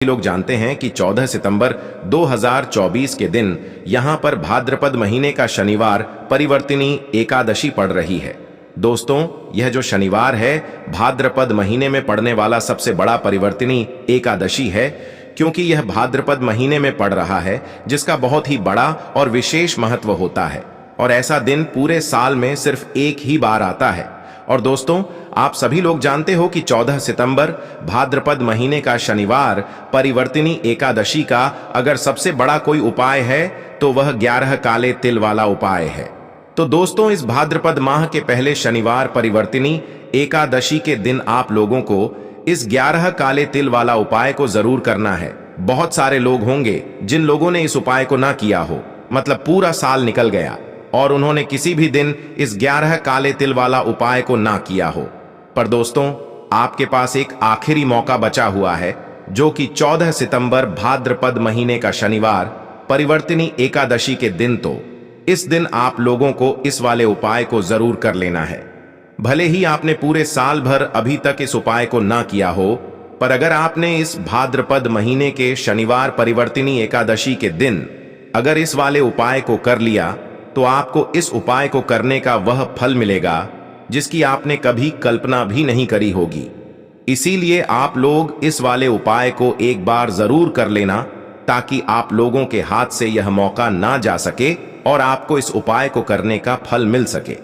लोग जानते हैं कि 14 सितंबर 2024 के दिन यहां पर भाद्रपद महीने का शनिवार परिवर्तिनी एकादशी पड़ रही है। दोस्तों, यह जो शनिवार है भाद्रपद महीने में पड़ने वाला सबसे बड़ा परिवर्तिनी एकादशी है, क्योंकि यह भाद्रपद महीने में पड़ रहा है, जिसका बहुत ही बड़ा और विशेष महत्व होता है। और ऐसा दिन पूरे साल में सिर्फ एक ही बार आता है। और दोस्तों, आप सभी लोग जानते हो कि 14 सितंबर भाद्रपद महीने का शनिवार परिवर्तिनी एकादशी का अगर सबसे बड़ा कोई उपाय है तो वह 11 काले तिल वाला उपाय है। तो दोस्तों, इस भाद्रपद माह के पहले शनिवार परिवर्तिनी एकादशी के दिन आप लोगों को इस 11 काले तिल वाला उपाय को जरूर करना है। बहुत सारे लोग होंगे जिन लोगों ने इस उपाय को ना किया हो, मतलब पूरा साल निकल गया और उन्होंने किसी भी दिन इस 11 काले तिल वाला उपाय को ना किया हो। पर दोस्तों, आपके पास एक आखिरी मौका बचा हुआ है, जो कि 14 सितंबर भाद्रपद महीने का शनिवार परिवर्तिनी एकादशी के दिन। तो इस दिन आप लोगों को इस वाले उपाय को जरूर कर लेना है। भले ही आपने पूरे साल भर अभी तक इस उपाय को ना किया हो, पर अगर आपने इस भाद्रपद महीने के शनिवार परिवर्तिनी एकादशी के दिन अगर इस वाले उपाय को कर लिया, तो आपको इस उपाय को करने का वह फल मिलेगा जिसकी आपने कभी कल्पना भी नहीं करी होगी। इसीलिए आप लोग इस वाले उपाय को एक बार जरूर कर लेना, ताकि आप लोगों के हाथ से यह मौका ना जा सके और आपको इस उपाय को करने का फल मिल सके।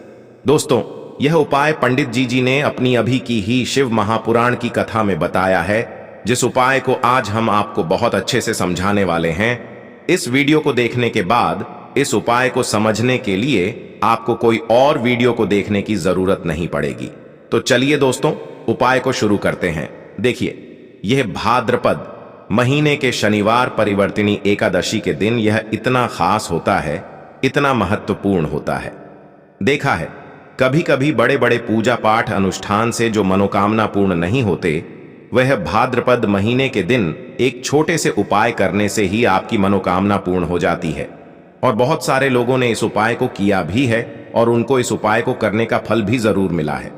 दोस्तों, यह उपाय पंडित जी ने अपनी अभी की ही शिव महापुराण की कथा में बताया है, जिस उपाय को आज हम आपको बहुत अच्छे से समझाने वाले हैं। इस वीडियो को देखने के बाद इस उपाय को समझने के लिए आपको कोई और वीडियो को देखने की जरूरत नहीं पड़ेगी। तो चलिए दोस्तों, उपाय को शुरू करते हैं। देखिए, यह भाद्रपद महीने के शनिवार परिवर्तिनी एकादशी के दिन यह इतना खास होता है, इतना महत्वपूर्ण होता है। देखा है, कभी कभी बड़े बड़े पूजा पाठ अनुष्ठान से जो मनोकामना पूर्ण नहीं होते, वह भाद्रपद महीने के दिन एक छोटे से उपाय करने से ही आपकी मनोकामना पूर्ण हो जाती है। और बहुत सारे लोगों ने इस उपाय को किया भी है और उनको इस उपाय को करने का फल भी जरूर मिला है।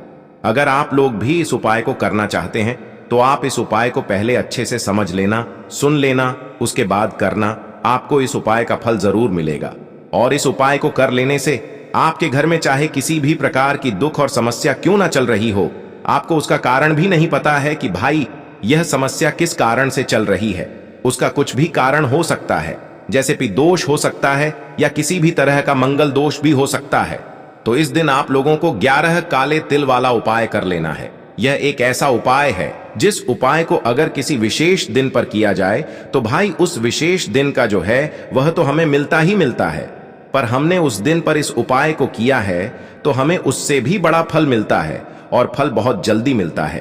अगर आप लोग भी इस उपाय को करना चाहते हैं, तो आप इस उपाय को पहले अच्छे से समझ लेना, सुन लेना, उसके बाद करना। आपको इस उपाय का फल जरूर मिलेगा। और इस उपाय को कर लेने से आपके घर में चाहे किसी भी प्रकार की दुख और समस्या क्यों ना चल रही हो, आपको उसका कारण भी नहीं पता है कि भाई यह समस्या किस कारण से चल रही है, उसका कुछ भी कारण हो सकता है, जैसे कि दोष हो सकता है या किसी भी तरह का मंगल दोष भी हो सकता है। तो इस दिन आप लोगों को 11 काले तिल वाला उपाय कर लेना है। यह एक ऐसा उपाय है जिस उपाय को अगर किसी विशेष दिन पर किया जाए, तो भाई उस विशेष दिन का जो है वह तो हमें मिलता ही मिलता है। पर हमने उस दिन पर इस उपाय को किया है तो हमें उससे भी बड़ा फल मिलता है, और फल बहुत जल्दी मिलता है,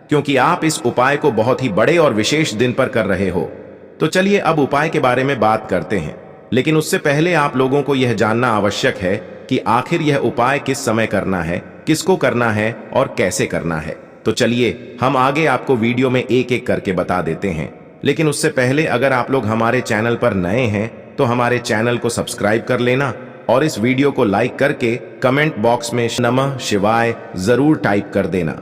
क्योंकि आप इस उपाय को बहुत ही बड़े और विशेष दिन पर कर रहे हो। तो चलिए अब उपाय के बारे में बात करते हैं, लेकिन उससे पहले आप लोगों को यह जानना आवश्यक है कि आखिर यह उपाय किस समय करना है, किसको करना है और कैसे करना है। तो चलिए हम आगे आपको वीडियो में एक एक करके बता देते हैं। लेकिन उससे पहले अगर आप लोग हमारे चैनल पर नए हैं तो हमारे चैनल को सब्सक्राइब कर लेना और इस वीडियो को लाइक करके कमेंट बॉक्स में नमः शिवाय जरूर टाइप कर देना।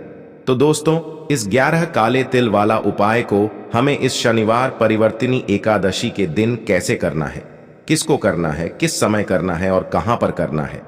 तो दोस्तों, इस 11 काले तिल वाला उपाय को हमें इस शनिवार परिवर्तिनी एकादशी के दिन कैसे करना है, किसको करना है, किस समय करना है और कहां पर करना है,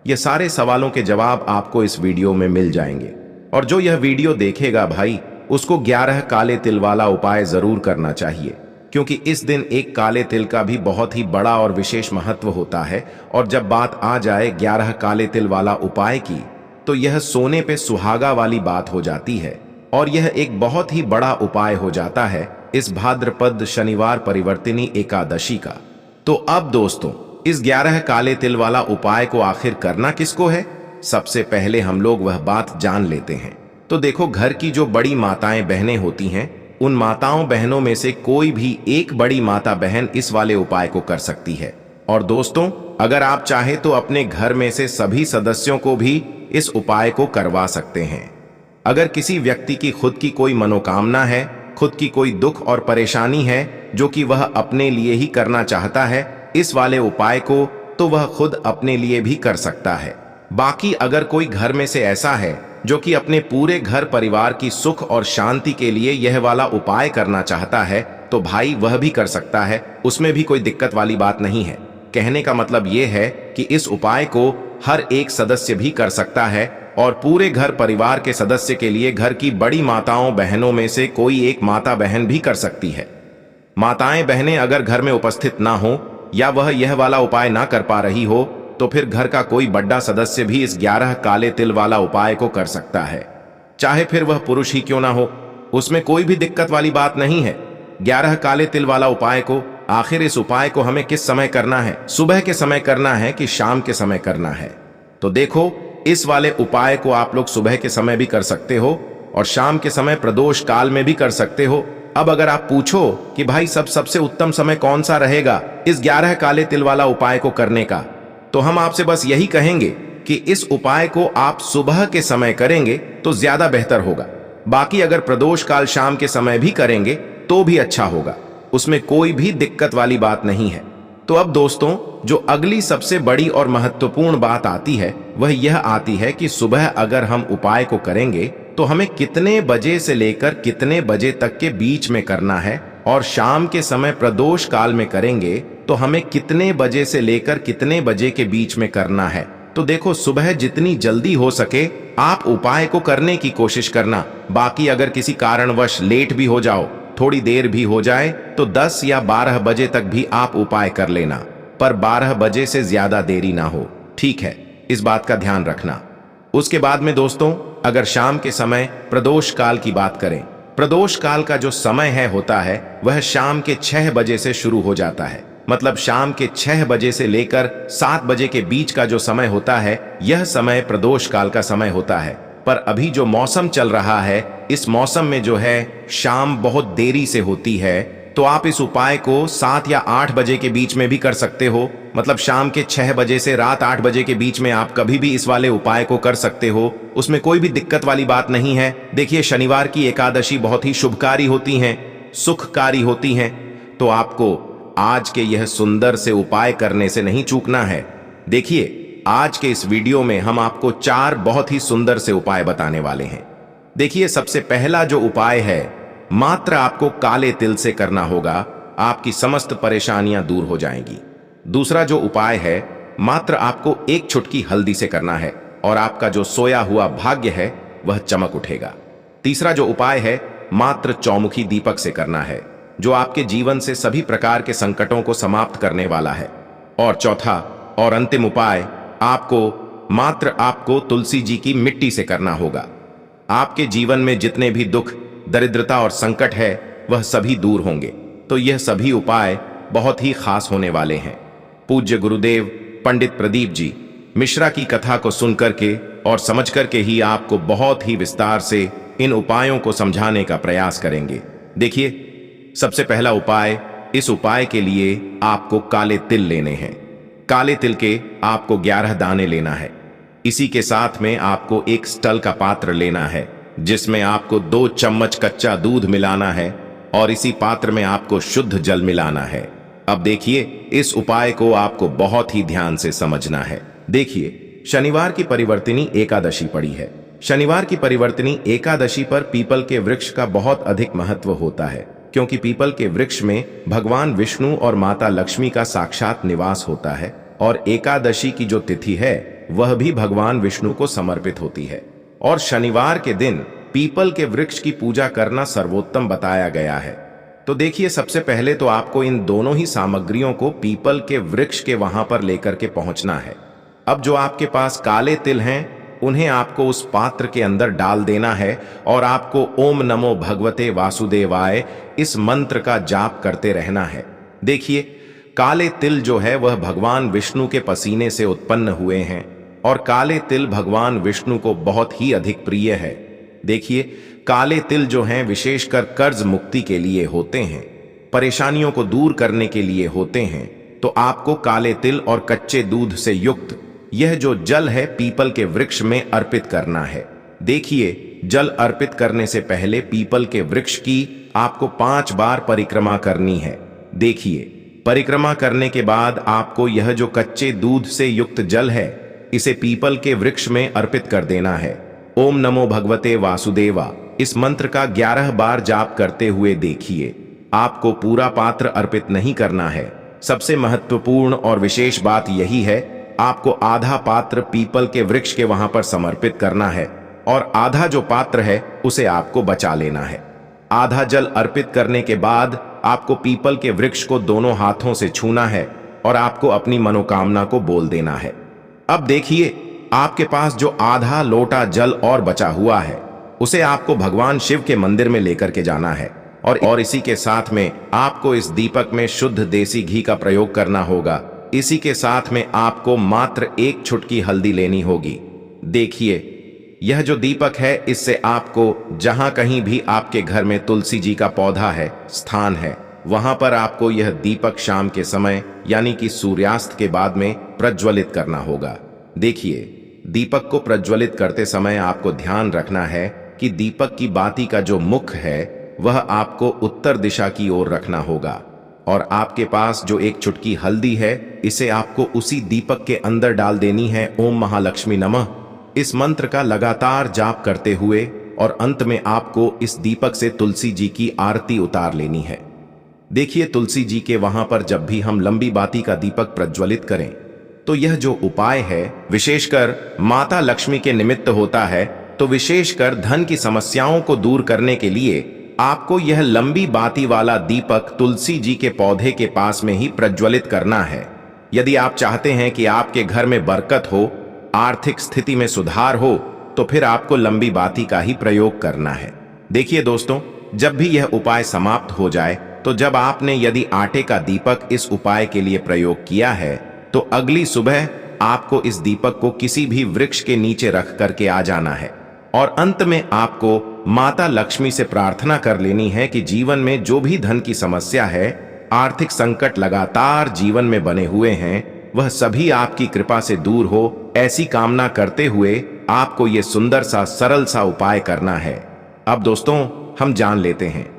ये सारे सवालों के जवाब आपको इस वीडियो में मिल जाएंगे। और जो यह वीडियो देखेगा भाई, उसको 11 काले तिल वाला उपाय जरूर करना चाहिए, क्योंकि इस दिन एक काले तिल का भी बहुत ही बड़ा और विशेष महत्व होता है। और जब बात आ जाए 11 काले तिल वाला उपाय की, तो यह सोने पे सुहागा वाली बात हो जाती है और यह एक बहुत ही बड़ा उपाय हो जाता है इस भाद्रपद शनिवार परिवर्तिनी एकादशी का। तो अब दोस्तों, इस 11 काले तिल वाला उपाय को आखिर करना किसको है, सबसे पहले हम लोग वह बात जान लेते हैं। तो देखो, घर की जो बड़ी माताएं बहनें होती हैं, उन माताओं बहनों में से कोई भी एक बड़ी माता बहन इस वाले उपाय को कर सकती है। और दोस्तों, अगर आप चाहे तो अपने घर में से सभी सदस्यों को भी इस उपाय को करवा सकते हैं। अगर किसी व्यक्ति की खुद की कोई मनोकामना है, खुद की कोई दुख और परेशानी है जो कि वह अपने लिए ही करना चाहता है इस वाले उपाय को, तो वह खुद अपने लिए भी कर सकता है। बाकी अगर कोई घर में से ऐसा है जो कि अपने पूरे घर परिवार की सुख और शांति के लिए यह वाला उपाय करना चाहता है, तो भाई वह भी कर सकता है, उसमें भी कोई दिक्कत वाली बात नहीं है। कहने का मतलब यह है कि इस उपाय को हर एक सदस्य भी कर सकता है और पूरे घर परिवार के सदस्य के लिए घर की बड़ी माताओं बहनों में से कोई एक माता बहन भी कर सकती है। माताएं बहनें अगर घर में उपस्थित ना हो या वह यह वाला उपाय ना कर पा रही हो तो फिर घर का कोई बड़ा सदस्य भी इस 11 काले तिल वाला उपाय को कर सकता है, चाहे फिर वह पुरुष ही क्यों ना हो, उसमें कोई भी दिक्कत वाली बात नहीं है। 11 काले तिल वाला उपाय को आखिर इस उपाय को हमें किस समय करना है, सुबह के समय करना है कि शाम के समय करना है? तो देखो, इस वाले उपाय को आप लोग सुबह के समय भी कर सकते हो और शाम के समय प्रदोष काल में भी कर सकते हो। अब अगर आप पूछो कि भाई सबसे उत्तम समय कौन सा रहेगा इस 11 काले तिल वाला उपाय को करने का, तो हम आपसे बस यही कहेंगे कि इस उपाय को आप सुबह के समय करेंगे तो ज्यादा बेहतर होगा। बाकी अगर प्रदोष काल शाम के समय भी करेंगे तो भी अच्छा होगा, उसमें कोई भी दिक्कत वाली बात नहीं है। तो अब दोस्तों, जो अगली सबसे बड़ी और महत्वपूर्ण बात आती है वह यह आती है कि सुबह अगर हम उपाय को करेंगे तो हमें कितने बजे से लेकर कितने बजे तक के बीच में करना है, और शाम के समय प्रदोष काल में करेंगे तो हमें कितने बजे से लेकर कितने बजे के बीच में करना है। तो देखो, सुबह जितनी जल्दी हो सके आप उपाय को करने की कोशिश करना। बाकी अगर किसी कारणवश लेट भी हो जाओ, थोड़ी देर भी हो जाए, तो 10 या 12 बजे तक भी आप उपाय कर लेना, पर 12 बजे से ज्यादा देरी ना हो, ठीक है? इस बात का ध्यान रखना। उसके बाद में दोस्तों, अगर शाम के समय प्रदोष काल की बात करें, प्रदोष काल का जो समय होता है वह शाम के 6 बजे से शुरू हो जाता है। मतलब शाम के 6 बजे से लेकर 7 बजे के बीच का जो समय होता है यह समय प्रदोष काल का समय होता है। पर अभी जो मौसम चल रहा है, इस मौसम में जो है शाम बहुत देरी से होती है, तो आप इस उपाय को 7 या 8 बजे के बीच में भी कर सकते हो। मतलब शाम के 6 बजे से रात 8 बजे के बीच में आप कभी भी इस वाले उपाय को कर सकते हो, उसमें कोई भी दिक्कत वाली बात नहीं है। देखिए, शनिवार की एकादशी बहुत ही शुभकारी होती हैं, सुखकारी होती हैं, तो आपको आज के यह सुंदर से उपाय करने से नहीं चूकना है। देखिए, आज के इस वीडियो में हम आपको 4 बहुत ही सुंदर से उपाय बताने वाले हैं। देखिए, सबसे पहला जो उपाय है, मात्र आपको काले तिल से करना होगा, आपकी समस्त परेशानियां दूर हो जाएंगी। दूसरा जो उपाय है, मात्र आपको 1 चुटकी हल्दी से करना है और आपका जो सोया हुआ भाग्य है वह चमक उठेगा। तीसरा जो उपाय है, मात्र चौमुखी दीपक से करना है, जो आपके जीवन से सभी प्रकार के संकटों को समाप्त करने वाला है। और चौथा और अंतिम उपाय, आपको तुलसी जी की मिट्टी से करना होगा। आपके जीवन में जितने भी दुख, दरिद्रता और संकट है वह सभी दूर होंगे। तो यह सभी उपाय बहुत ही खास होने वाले हैं। पूज्य गुरुदेव पंडित प्रदीप जी मिश्रा की कथा को सुनकर के और समझ करके ही आपको बहुत ही विस्तार से इन उपायों को समझाने का प्रयास करेंगे। देखिए, सबसे पहला उपाय, इस उपाय के लिए आपको काले तिल लेने हैं। काले तिल के आपको 11 दाने लेना है। इसी के साथ में आपको एक स्टल का पात्र लेना है, जिसमें आपको 2 चम्मच कच्चा दूध मिलाना है और इसी पात्र में आपको शुद्ध जल मिलाना है। अब देखिए, इस उपाय को आपको बहुत ही ध्यान से समझना है। देखिए, शनिवार की परिवर्तिनी एकादशी पड़ी है। शनिवार की परिवर्तिनी एकादशी पर पीपल के वृक्ष का बहुत अधिक महत्व होता है, क्योंकि पीपल के वृक्ष में भगवान विष्णु और माता लक्ष्मी का साक्षात निवास होता है और एकादशी की जो तिथि है वह भी भगवान विष्णु को समर्पित होती है। और शनिवार के दिन पीपल के वृक्ष की पूजा करना सर्वोत्तम बताया गया है। तो देखिए, सबसे पहले तो आपको इन दोनों ही सामग्रियों को पीपल के वृक्ष के वहां पर लेकर के पहुंचना है। अब जो आपके पास काले तिल हैं, उन्हें आपको उस पात्र के अंदर डाल देना है और आपको ओम नमो भगवते वासुदेवाय इस मंत्र का जाप करते रहना है। देखिए, काले तिल जो है वह भगवान विष्णु के पसीने से उत्पन्न हुए हैं और काले तिल भगवान विष्णु को बहुत ही अधिक प्रिय है। देखिए, काले तिल जो हैं विशेषकर कर्ज मुक्ति के लिए होते हैं, परेशानियों को दूर करने के लिए होते हैं। तो आपको काले तिल और कच्चे दूध से युक्त यह जो जल है पीपल के वृक्ष में अर्पित करना है। देखिए, जल अर्पित करने से पहले पीपल के वृक्ष की आपको 5 बार परिक्रमा करनी है। देखिए, परिक्रमा करने के बाद आपको यह जो कच्चे दूध से युक्त जल है इसे पीपल के वृक्ष में अर्पित कर देना है। ओम नमो भगवते वासुदेवा इस मंत्र का 11 बार जाप करते हुए देखिए, आपको पूरा पात्र अर्पित नहीं करना है। सबसे महत्वपूर्ण और विशेष बात यही है, आपको आधा पात्र पीपल के वृक्ष के वहां पर समर्पित करना है और आधा जो पात्र है उसे आपको बचा लेना है। आधा जल अर्पित करने के बाद आपको पीपल के वृक्ष को दोनों हाथों से छूना है और आपको अपनी मनोकामना को बोल देना है। अब देखिए, आपके पास जो आधा लोटा जल और बचा हुआ है उसे आपको भगवान शिव के मंदिर में लेकर के जाना है और इसी के साथ में आपको इस दीपक में शुद्ध देसी घी का प्रयोग करना होगा। इसी के साथ में आपको मात्र एक चुटकी हल्दी लेनी होगी। देखिए, यह जो दीपक है इससे आपको जहां कहीं भी आपके घर में तुलसी जी का पौधा है, स्थान है, वहां पर आपको यह दीपक शाम के समय यानी कि सूर्यास्त के बाद में प्रज्वलित करना होगा। देखिए, दीपक को प्रज्वलित करते समय आपको ध्यान रखना है कि दीपक की बाती का जो मुख है वह आपको उत्तर दिशा की ओर रखना होगा और आपके पास जो एक चुटकी हल्दी है इसे आपको उसी दीपक के अंदर डाल देनी है। ओम महालक्ष्मी नमः इस मंत्र का लगातार जाप करते हुए और अंत में आपको इस दीपक से तुलसी जी की आरती उतार लेनी है। देखिए, तुलसी जी के वहां पर जब भी हम लंबी बाती का दीपक प्रज्वलित करें तो यह जो उपाय है विशेषकर माता लक्ष्मी के निमित्त होता है। तो विशेषकर धन की समस्याओं को दूर करने के लिए आपको यह लंबी बाती वाला दीपक तुलसी जी के पौधे के पास में ही प्रज्वलित करना है। यदि आप चाहते हैं कि आपके घर में बरकत हो, आर्थिक स्थिति में सुधार हो, तो फिर आपको लंबी बाती का ही प्रयोग करना है। देखिए दोस्तों, जब भी यह उपाय समाप्त हो जाए तो जब आपने यदि आटे का दीपक इस उपाय के लिए प्रयोग किया है तो अगली सुबह आपको इस दीपक को किसी भी वृक्ष के नीचे रख करके आ जाना है और अंत में आपको माता लक्ष्मी से प्रार्थना कर लेनी है कि जीवन में जो भी धन की समस्या है, आर्थिक संकट लगातार जीवन में बने हुए हैं, वह सभी आपकी कृपा से दूर हो। ऐसी कामना करते हुए आपको यह सुंदर सा सरल सा उपाय करना है। अब दोस्तों, हम जान लेते हैं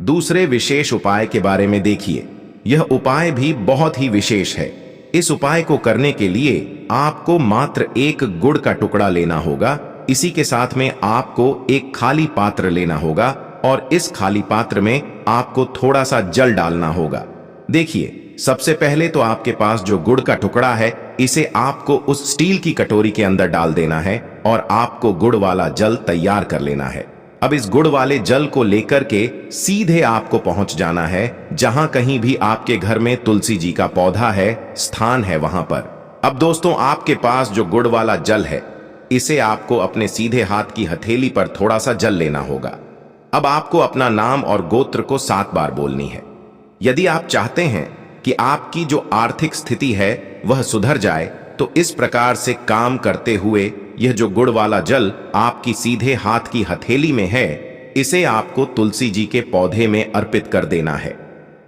दूसरे विशेष उपाय के बारे में। देखिए, यह उपाय भी बहुत ही विशेष है। इस उपाय को करने के लिए आपको मात्र एक गुड़ का टुकड़ा लेना होगा। इसी के साथ में आपको एक खाली पात्र लेना होगा और इस खाली पात्र में आपको थोड़ा सा जल डालना होगा। देखिए, सबसे पहले तो आपके पास जो गुड़ का टुकड़ा है इसे आपको उस स्टील की कटोरी के अंदर डाल देना है और आपको गुड़ वाला जल तैयार कर लेना है। अब इस गुड़ वाले जल को लेकर के सीधे आपको पहुंच जाना है जहां कहीं भी आपके घर में तुलसी जी का पौधा है, स्थान है, वहां पर। अब दोस्तों, आपके पास जो गुड़ वाला जल है इसे आपको अपने सीधे हाथ की हथेली पर थोड़ा सा जल लेना होगा। अब आपको अपना नाम और गोत्र को 7 बार बोलनी है। यदि आप चाहते हैं कि आपकी जो आर्थिक स्थिति है वह सुधर जाए तो इस प्रकार से काम करते हुए यह जो गुड़ वाला जल आपकी सीधे हाथ की हथेली में है इसे आपको तुलसी जी के पौधे में अर्पित कर देना है।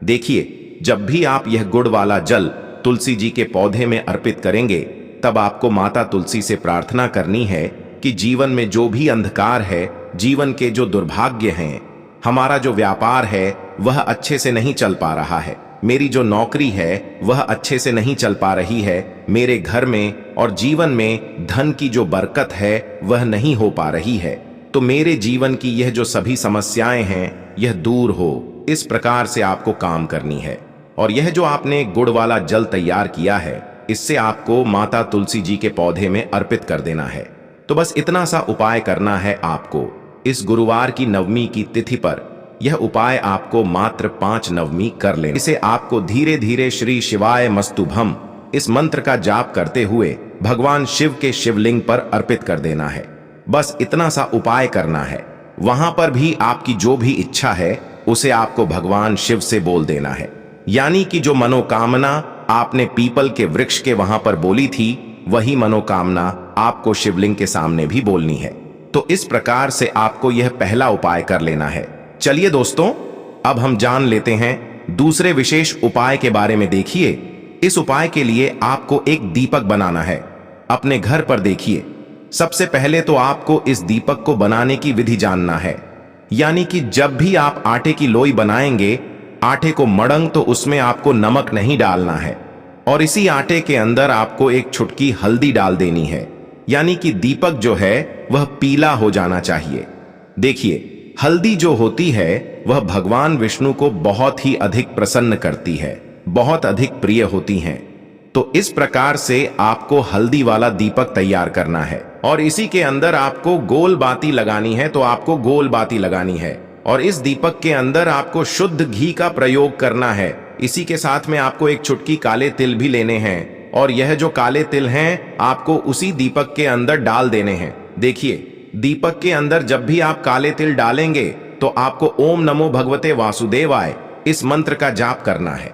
देखिए, जब भी आप यह गुड़ वाला जल तुलसी जी के पौधे में अर्पित करेंगे तब आपको माता तुलसी से प्रार्थना करनी है कि जीवन में जो भी अंधकार है, जीवन के जो दुर्भाग्य हैं, हमारा जो व्यापार है वह अच्छे से नहीं चल पा रहा है, मेरी जो नौकरी है वह अच्छे से नहीं चल पा रही है, मेरे घर में और जीवन में धन की जो बरकत है वह नहीं हो पा रही है, तो मेरे जीवन की यह जो सभी समस्याएं हैं यह दूर हो। इस प्रकार से आपको काम करनी है। और यह जो आपने गुड़ वाला जल तैयार किया है इससे आपको माता तुलसी जी के पौधे में अर्पित कर देना है। तो बस इतना सा उपाय करना है आपको। इस गुरुवार की नवमी की तिथि पर यह उपाय आपको मात्र 5 नवमी कर लेना। इसे आपको धीरे धीरे श्री शिवाय मस्तुभम इस मंत्र का जाप करते हुए भगवान शिव के शिवलिंग पर अर्पित कर देना है। बस इतना सा उपाय करना है। वहां पर भी आपकी जो भी इच्छा है उसे आपको भगवान शिव से बोल देना है। यानी कि जो मनोकामना आपने पीपल के वृक्ष के वहां पर बोली थी वही मनोकामना आपको शिवलिंग के सामने भी बोलनी है। तो इस प्रकार से आपको यह पहला उपाय कर लेना है। चलिए दोस्तों, अब हम जान लेते हैं दूसरे विशेष उपाय के बारे में। देखिए, इस उपाय के लिए आपको एक दीपक बनाना है अपने घर पर। देखिए, सबसे पहले तो आपको इस दीपक को बनाने की विधि जानना है। यानी कि जब भी आप आटे की लोई बनाएंगे, आटे को मड़ंग तो उसमें आपको नमक नहीं डालना है और इसी आटे के अंदर आपको एक चुटकी हल्दी डाल देनी है। यानी कि दीपक जो है वह पीला हो जाना चाहिए। देखिए, हल्दी जो होती है वह भगवान विष्णु को बहुत ही अधिक प्रसन्न करती है, बहुत अधिक प्रिय होती हैं। तो इस प्रकार से आपको हल्दी वाला दीपक तैयार करना है और इसी के अंदर आपको गोल बाती लगानी है। तो आपको गोल बाती लगानी है और इस दीपक के अंदर आपको शुद्ध घी का प्रयोग करना है। इसी के साथ में आपको एक चुटकी काले तिल भी लेने हैं और यह जो काले तिल हैं आपको उसी दीपक के अंदर डाल देने हैं। देखिए, दीपक के अंदर जब भी आप काले तिल डालेंगे तो आपको ओम नमो भगवते वासुदेवाय इस मंत्र का जाप करना है।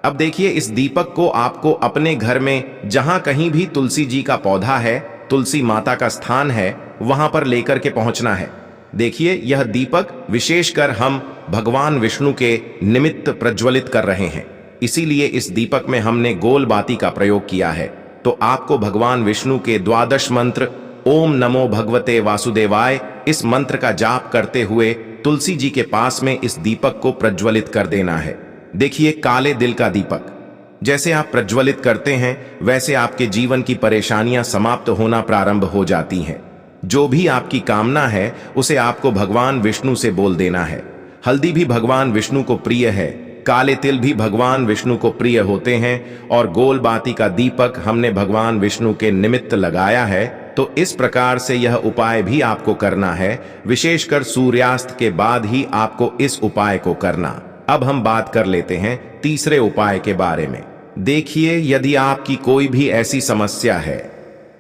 अब देखिए, इस दीपक को आपको अपने घर में जहां कहीं भी तुलसी जी का पौधा है, तुलसी माता का स्थान है, वहां पर लेकर के पहुंचना है। देखिए, यह दीपक विशेषकर हम भगवान विष्णु के निमित्त प्रज्वलित कर रहे हैं, इसीलिए इस दीपक में हमने गोल बाती का प्रयोग किया है। तो आपको भगवान विष्णु के द्वादश मंत्र ओम नमो भगवते वासुदेवाय इस मंत्र का जाप करते हुए तुलसी जी के पास में इस दीपक को प्रज्वलित कर देना है। देखिए, काले दिल का दीपक जैसे आप प्रज्वलित करते हैं वैसे आपके जीवन की परेशानियां समाप्त होना प्रारंभ हो जाती हैं। जो भी आपकी कामना है उसे आपको भगवान विष्णु से बोल देना है। हल्दी भी भगवान विष्णु को प्रिय है, काले तिल भी भगवान विष्णु को प्रिय होते हैं और गोल बाती का दीपक हमने भगवान विष्णु के निमित्त लगाया है। तो इस प्रकार से यह उपाय भी आपको करना है, विशेषकर सूर्यास्त के बाद ही आपको इस उपाय को करना। अब हम बात कर लेते हैं तीसरे उपाय के बारे में। देखिए, यदि आपकी कोई भी ऐसी समस्या है,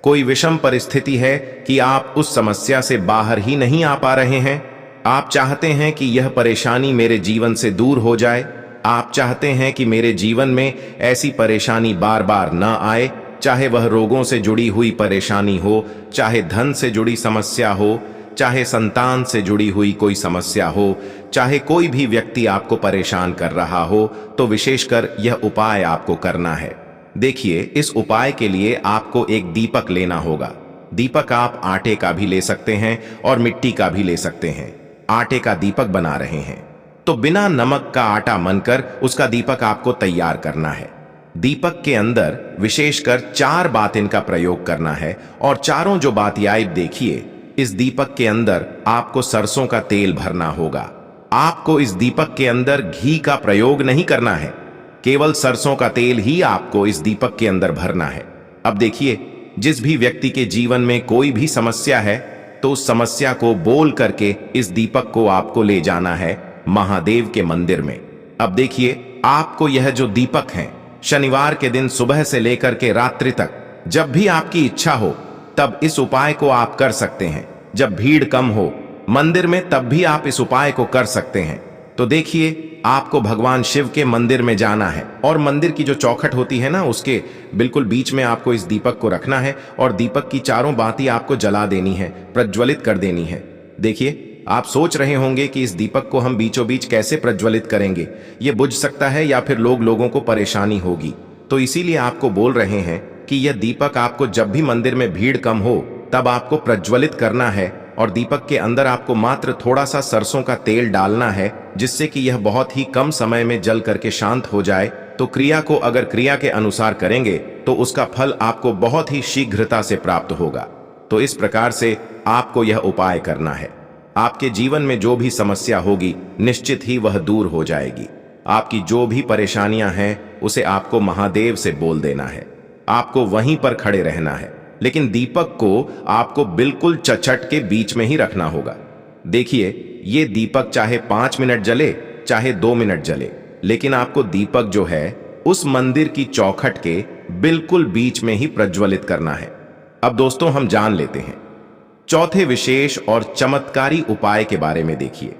कोई विषम परिस्थिति है कि आप उस समस्या से बाहर ही नहीं आ पा रहे हैं, आप चाहते हैं कि यह परेशानी मेरे जीवन से दूर हो जाए, आप चाहते हैं कि मेरे जीवन में ऐसी परेशानी बार बार न आए, चाहे वह रोगों से जुड़ी हुई परेशानी हो, चाहे धन से जुड़ी समस्या हो, चाहे संतान से जुड़ी हुई कोई समस्या हो, चाहे कोई भी व्यक्ति आपको परेशान कर रहा हो, तो विशेषकर यह उपाय आपको करना है। देखिए, इस उपाय के लिए आपको एक दीपक लेना होगा। दीपक आप आटे का भी ले सकते हैं और मिट्टी का भी ले सकते हैं। आटे का दीपक बना रहे हैं तो बिना नमक का आटा मनकर उसका दीपक आपको तैयार करना है। दीपक के अंदर विशेषकर 4 बातें का प्रयोग करना है और चारों जो बातियां देखिए, इस दीपक के अंदर आपको सरसों का तेल भरना होगा। आपको इस दीपक के अंदर घी का प्रयोग नहीं करना है, केवल सरसों का तेल ही आपको इस दीपक के अंदर भरना है। अब देखिए, जिस भी व्यक्ति के जीवन में कोई भी समस्या है तो उस समस्या को बोल करके इस दीपक को आपको ले जाना है महादेव के मंदिर में। अब देखिए, आपको यह जो दीपक है शनिवार के दिन सुबह से लेकर के रात्रि तक जब भी आपकी इच्छा हो तब इस उपाय को आप कर सकते हैं। जब भीड़ कम हो मंदिर में तब भी आप इस उपाय को कर सकते हैं। तो देखिए, आपको भगवान शिव के मंदिर में जाना है और मंदिर की जो चौखट होती है ना, उसके बिल्कुल बीच में आपको इस दीपक को रखना है और दीपक की चारों बाती आपको जला देनी है, प्रज्वलित कर देनी है। देखिए, आप सोच रहे होंगे कि इस दीपक को हम बीचों बीच कैसे प्रज्वलित करेंगे, ये बुझ सकता है या फिर लोगों को परेशानी होगी। तो इसीलिए आपको बोल रहे हैं कि यह दीपक आपको जब भी मंदिर में भीड़ कम हो तब आपको प्रज्वलित करना है और दीपक के अंदर आपको मात्र थोड़ा सा सरसों का तेल डालना है, जिससे कि यह बहुत ही कम समय में जल करके शांत हो जाए। तो क्रिया को अगर क्रिया के अनुसार करेंगे तो उसका फल आपको बहुत ही शीघ्रता से प्राप्त होगा। तो इस प्रकार से आपको यह उपाय करना है। आपके जीवन में जो भी समस्या होगी निश्चित ही वह दूर हो जाएगी। आपकी जो भी परेशानियां हैं उसे आपको महादेव से बोल देना है। आपको वहीं पर खड़े रहना है, लेकिन दीपक को आपको बिल्कुल चचट के बीच में ही रखना होगा। देखिए, ये दीपक चाहे 5 मिनट जले चाहे 2 मिनट जले, लेकिन आपको दीपक जो है उस मंदिर की चौखट के बिल्कुल बीच में ही प्रज्वलित करना है। अब दोस्तों, हम जान लेते हैं चौथे विशेष और चमत्कारी उपाय के बारे में। देखिए,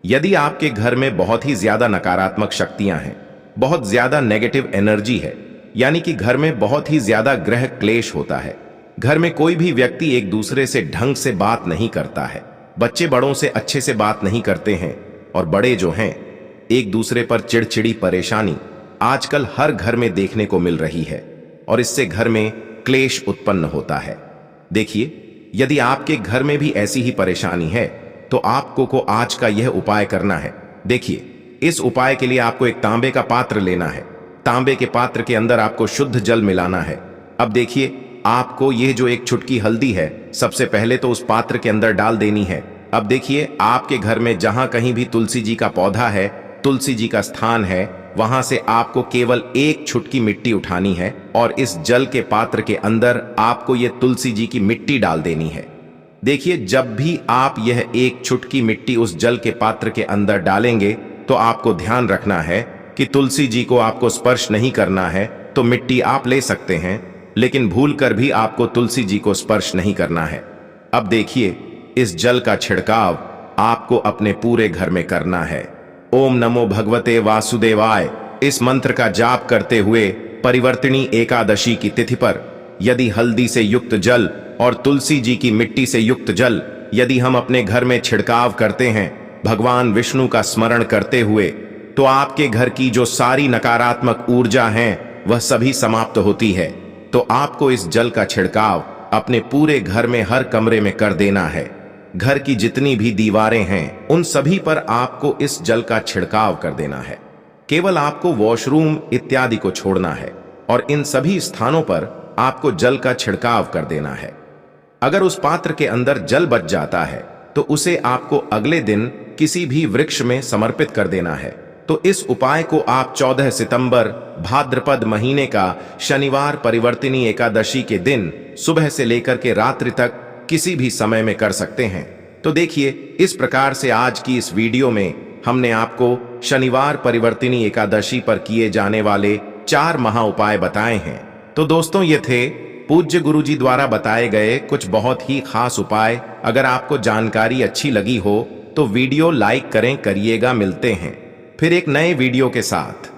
यदि आपके घर में बहुत ही ज्यादा नकारात्मक शक्तियां हैं, बहुत ज्यादा नेगेटिव एनर्जी है, यानी कि घर में बहुत ही ज्यादा ग्रह क्लेश होता है, घर में कोई भी व्यक्ति एक दूसरे से ढंग से बात नहीं करता है, बच्चे बड़ों से अच्छे से बात नहीं करते हैं और बड़े जो हैं एक दूसरे पर चिड़चिड़ी परेशानी आजकल हर घर में देखने को मिल रही है और इससे घर में क्लेश उत्पन्न होता है। देखिए, यदि आपके घर में भी ऐसी ही परेशानी है तो आपको आज का यह उपाय करना है। देखिए, इस उपाय के लिए आपको एक तांबे का पात्र लेना है। तांबे के पात्र के अंदर आपको शुद्ध जल मिलाना है। अब देखिए, आपको यह जो एक चुटकी हल्दी है सबसे पहले तो उस पात्र के अंदर डाल देनी है अब देखिए, आपके घर में जहां कहीं भी तुलसी जी का पौधा है, तुलसी जी का स्थान है, वहां से आपको केवल एक छुटकी मिट्टी उठानी है और इस जल के पात्र के अंदर आपको ये तुलसी जी की मिट्टी डाल देनी है। देखिए, जब भी आप यह एक छुटकी मिट्टी उस जल के पात्र के अंदर डालेंगे तो आपको ध्यान रखना है कि तुलसी जी को आपको स्पर्श नहीं करना है। तो मिट्टी आप ले सकते हैं, लेकिन भूलकर भी आपको तुलसी जी को स्पर्श नहीं करना है। अब देखिए, इस जल का छिड़काव आपको अपने पूरे घर में करना है। ओम नमो भगवते वासुदेवाय इस मंत्र का जाप करते हुए परिवर्तिनी एकादशी की तिथि पर यदि हल्दी से युक्त जल और तुलसी जी की मिट्टी से युक्त जल यदि हम अपने घर में छिड़काव करते हैं भगवान विष्णु का स्मरण करते हुए, तो आपके घर की जो सारी नकारात्मक ऊर्जा हैं वह सभी समाप्त होती है। तो आपको इस जल का छिड़काव अपने पूरे घर में हर कमरे में कर देना है। घर की जितनी भी दीवारें हैं उन सभी पर आपको इस जल का छिड़काव कर देना है। केवल आपको वॉशरूम इत्यादि को छोड़ना है और इन सभी स्थानों पर आपको जल का छिड़काव कर देना है। अगर उस पात्र के अंदर जल बच जाता है तो उसे आपको अगले दिन किसी भी वृक्ष में समर्पित कर देना है। तो इस उपाय को आप 14 सितंबर भाद्रपद महीने का शनिवार परिवर्तिनी एकादशी के दिन सुबह से लेकर के रात्रि तक किसी भी समय में कर सकते हैं। तो देखिए, इस प्रकार से आज की इस वीडियो में हमने आपको शनिवार परिवर्तिनी एकादशी पर किए जाने वाले 4 महा उपाय बताए हैं। तो दोस्तों, ये थे पूज्य गुरु जी द्वारा बताए गए कुछ बहुत ही खास उपाय। अगर आपको जानकारी अच्छी लगी हो तो वीडियो लाइक करें करिएगा। मिलते हैं फिर एक नए वीडियो के साथ।